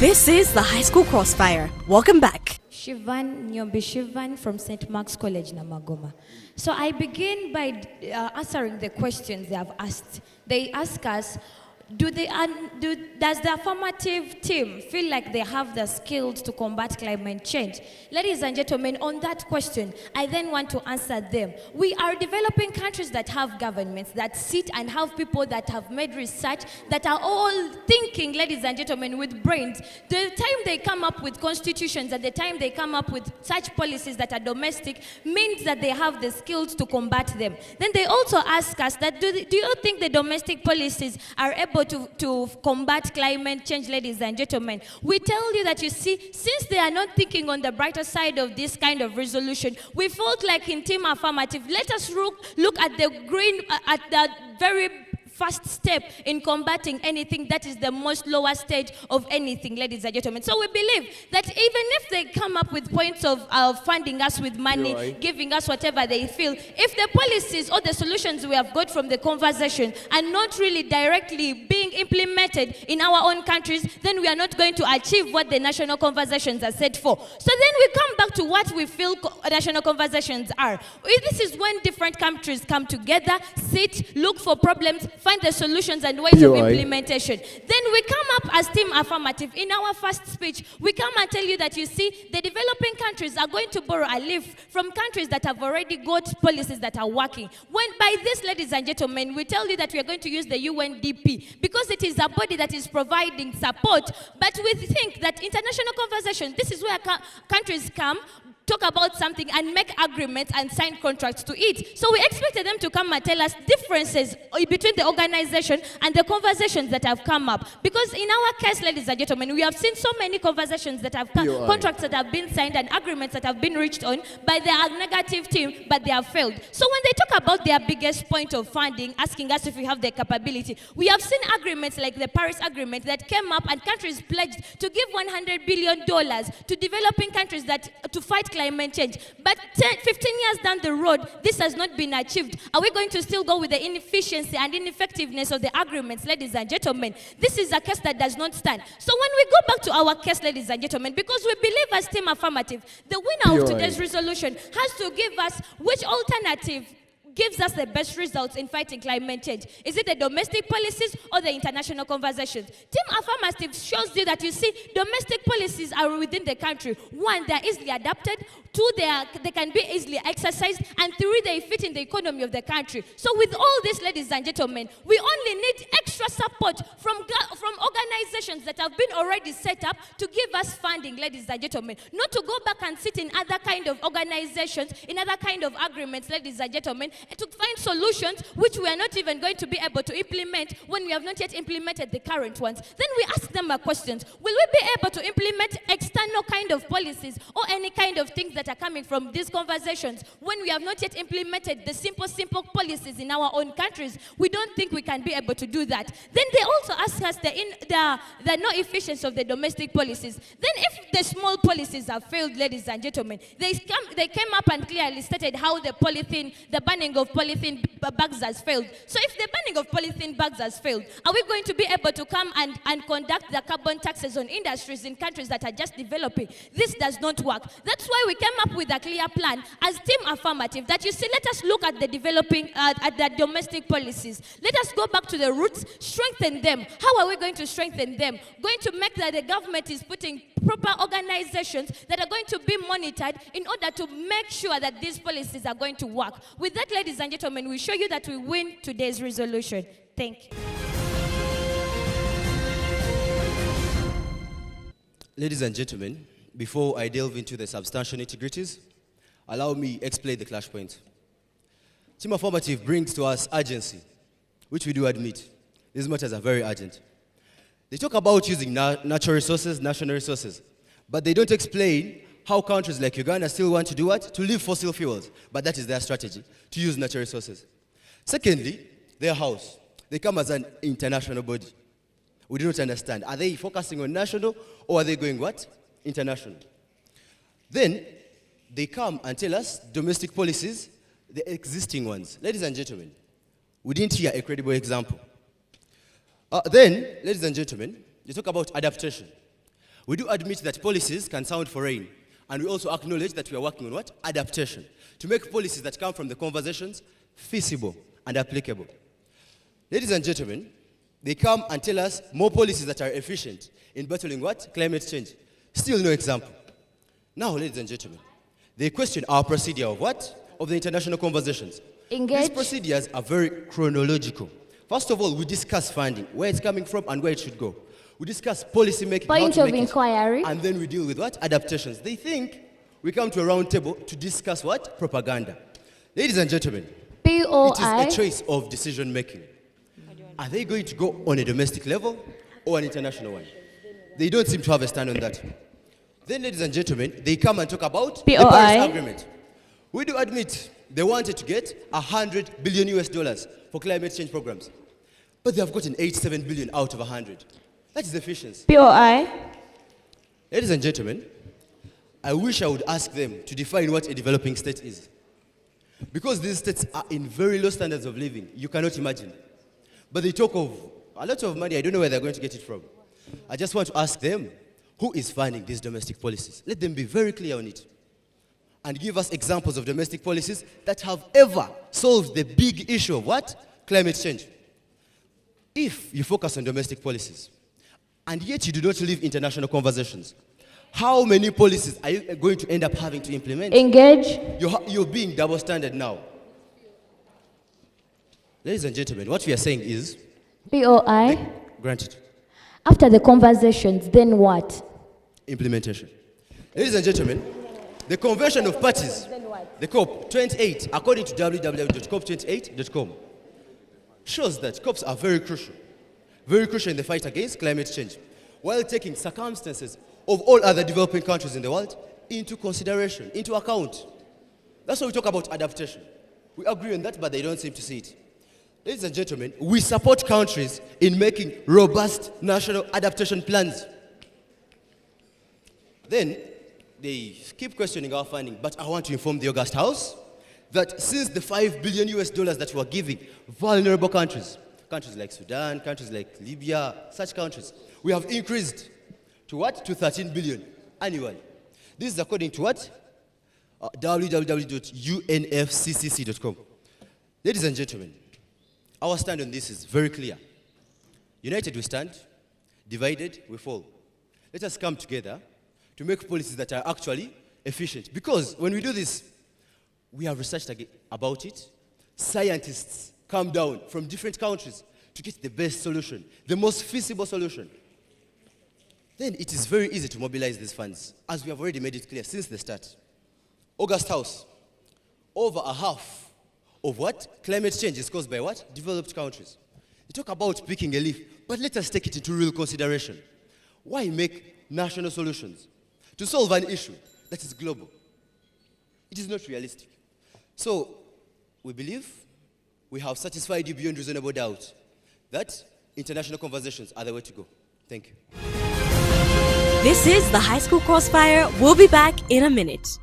This is the High School Crossfire. Welcome back. Shivan Nyombi Shivan from St.Mark'S College, Namagoma. So I begin by answering the questions they have asked. They ask us, does the affirmative team feel like they have the skills to combat climate change? Ladies and gentlemen, on that question, I then want to answer them. We are developing countries that have governments that sit and have people that have made research that are all thinking, ladies and gentlemen, with brains. The time they come up with constitutions and the time they come up with such policies that are domestic means that they have the skills to combat them. Then they also ask us that do you think the domestic policies are able to combat climate change, ladies and gentlemen? We tell you that, you see, since they are not thinking on the brighter side of this kind of resolution, we felt like in Team Affirmative, let us look at the green, at the very first step in combating anything that is the most lower stage of anything, ladies and gentlemen. So we believe that even if they come up with points of funding us with money, giving us whatever they feel, if the policies or the solutions we have got from the conversation are not really directly being implemented in our own countries, then we are not going to achieve what the national conversations are set for. So then we come back to what we feel national conversations are. This is when different countries come together, sit, look for problems, find the solutions and ways of implementation. Then we come up as Team Affirmative. In our first speech, we come and tell you that, you see, the developing countries are going to borrow a leaf from countries that have already got policies that are working. When by this, ladies and gentlemen, we tell you that we are going to use the UNDP because it is a body that is providing support, but we think that international conversation, this is where countries come, talk about something and make agreements and sign contracts to it. So we expected them to come and tell us differences between the organization and the conversations that have come up. Because in our case, ladies and gentlemen, we have seen so many conversations that have come, contracts that have been signed and agreements that have been reached on by the negative team, but they have failed. So when they talk about their biggest point of funding, asking us if we have the capability, we have seen agreements like the Paris Agreement that came up and countries pledged to give $100 billion to developing countries to fight climate change. But 15 years down the road, this has not been achieved. Are we going to still go with the inefficiency and ineffectiveness of the agreements, ladies and gentlemen? This is a case that does not stand. So when we go back to our case, ladies and gentlemen, because we believe as Team Affirmative, the winner of today's resolution has to give us which alternative gives us the best results in fighting climate change. Is it the domestic policies or the international conversations? Team Affirmative shows you that, you see, domestic policies are within the country. One, they are easily adapted. Two, they can be easily exercised. And three, they fit in the economy of the country. So with all this, ladies and gentlemen, we only need extra support from organizations that have been already set up to give us funding, ladies and gentlemen. Not to go back and sit in other kind of organizations, in other kind of agreements, ladies and gentlemen, to find solutions which we are not even going to be able to implement when we have not yet implemented the current ones. Then we ask them a question: will we be able to implement external kind of policies or any kind of things that are coming from these conversations when we have not yet implemented the simple policies in our own countries? We don't think we can be able to do that. Then they also ask us the no efficiency of the domestic policies. Then if the small policies have failed, ladies and gentlemen, they came up and clearly stated how the banning of polythene bags has failed. So if the banning of polythene bags has failed, are we going to be able to come and conduct the carbon taxes on industries in countries that are just developing? This does not work. That's why we came up with a clear plan as Team Affirmative that, you see, let us look at the developing, at the domestic policies. Let us go back to the roots, strengthen them. How are we going to strengthen them? Going to make that the government is putting proper organizations that are going to be monitored in order to make sure that these policies are going to work. With that, ladies and gentlemen, we show you that we win today's resolution. Thank you. Ladies and gentlemen, before I delve into the substantial nitty-gritties, allow me explain the clash point. Team Affirmative brings to us urgency, which we do admit. These matters are very urgent. They talk about using natural resources, national resources, but they don't explain how countries like Uganda still want to do what? To leave fossil fuels. But that is their strategy, to use natural resources. Secondly, their house. They come as an international body. We do not understand. Are they focusing on national or are they going what? International. Then they come and tell us domestic policies, the existing ones. Ladies and gentlemen, we didn't hear a credible example. Then, ladies and gentlemen, they talk about adaptation. We do admit that policies can sound foreign, and we also acknowledge that we are working on what? Adaptation, to make policies that come from the conversations feasible and applicable. Ladies and gentlemen, they come and tell us more policies that are efficient in battling what? Climate change. Still no example. Now, ladies and gentlemen, they question our procedure of what? Of the international conversations. Engage. These procedures are very chronological. First of all, we discuss funding, where it's coming from and where it should go. We discuss policy making, Point how to of make inquiry. it, and then we deal with what? Adaptations. They think we come to a round table to discuss what? Propaganda. Ladies and gentlemen, POI. it is a choice of decision making. Are they going to go on a domestic level or an international one? They don't seem to have a stand on that. Then, ladies and gentlemen, they come and talk about the Paris Agreement. We do admit they wanted to get $100 billion US for climate change programs, but they have gotten 87 billion out of 100. That is efficiency. POI. Ladies and gentlemen, I wish I would ask them to define what a developing state is. Because these states are in very low standards of living, you cannot imagine. But they talk of a lot of money, I don't know where they're going to get it from. I just want to ask them, who is funding these domestic policies? Let them be very clear on it. And give us examples of domestic policies that have ever solved the big issue of what? Climate change. If you focus on domestic policies, and yet you do not leave international conversations, how many policies are you going to end up having to implement? Engage. You're being double standard now. Ladies and gentlemen, what we are saying is, POI. granted, After the conversations, then what? implementation. Ladies and gentlemen, the Convention of Parties, the COP28, according to www.cop28.com, shows that COPs are very crucial in the fight against climate change, while taking circumstances of all other developing countries in the world into consideration, into account. That's why we talk about adaptation. We agree on that, but they don't seem to see it. Ladies and gentlemen, we support countries in making robust national adaptation plans. Then, they keep questioning our funding, but I want to inform the August House that since the $5 billion US that we are giving vulnerable countries like Sudan, countries like Libya, such countries, we have increased to what? To 13 billion annually. This is according to what? www.unfccc.com. Ladies and gentlemen, our stand on this is very clear. United we stand, divided we fall. Let us come together to make policies that are actually efficient. Because when we do this, we have researched about it. Scientists come down from different countries to get the best solution, the most feasible solution. Then it is very easy to mobilize these funds, as we have already made it clear since the start. August House, over a half of what? Climate change is caused by what? Developed countries. They talk about picking a leaf, but let us take it into real consideration. Why make national solutions to solve an issue that is global? It is not realistic. So, we believe we have satisfied you beyond reasonable doubt that international conversations are the way to go. Thank you. This is the High School Crossfire. We'll be back in a minute.